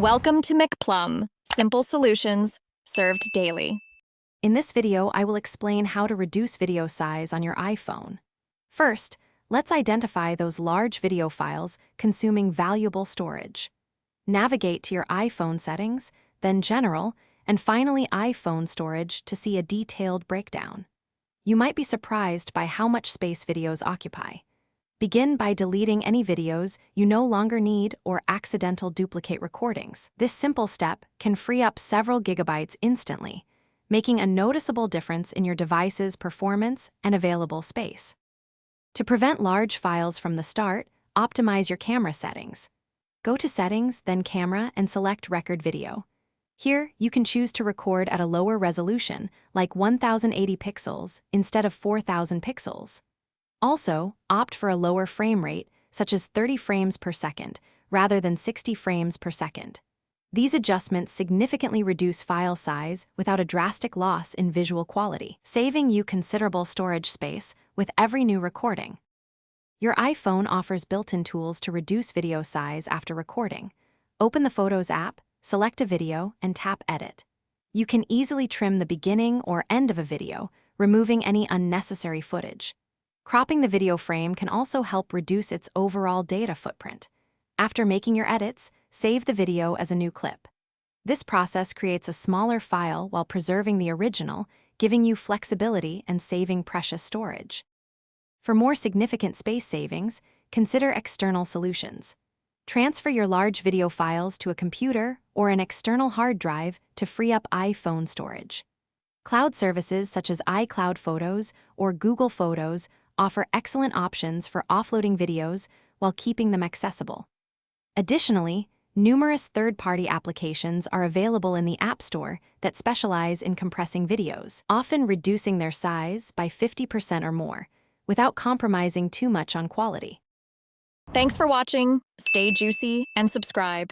Welcome to McPlum, simple solutions served daily. In this video, I will explain how to reduce video size on your iPhone. First, let's identify those large video files consuming valuable storage. Navigate to your iPhone settings, then General, and finally iPhone storage to see a detailed breakdown. You might be surprised by how much space videos occupy. Begin by deleting any videos you no longer need or accidental duplicate recordings. This simple step can free up several gigabytes instantly, making a noticeable difference in your device's performance and available space. To prevent large files from the start, optimize your camera settings. Go to Settings, then Camera, and select Record Video. Here, you can choose to record at a lower resolution, like 1080 pixels instead of 4000 pixels. Also, opt for a lower frame rate, such as 30 frames per second, rather than 60 frames per second. These adjustments significantly reduce file size without a drastic loss in visual quality, saving you considerable storage space with every new recording. Your iPhone offers built-in tools to reduce video size after recording. Open the Photos app, select a video, and tap Edit. You can easily trim the beginning or end of a video, removing any unnecessary footage. Cropping the video frame can also help reduce its overall data footprint. After making your edits, save the video as a new clip. This process creates a smaller file while preserving the original, giving you flexibility and saving precious storage. For more significant space savings, consider external solutions. Transfer your large video files to a computer or an external hard drive to free up iPhone storage. Cloud services such as iCloud Photos or Google Photos offer excellent options for offloading videos while keeping them accessible. Additionally, numerous third-party applications are available in the App Store that specialize in compressing videos, often reducing their size by 50% or more, without compromising too much on quality. Thanks for watching. Stay juicy and subscribe.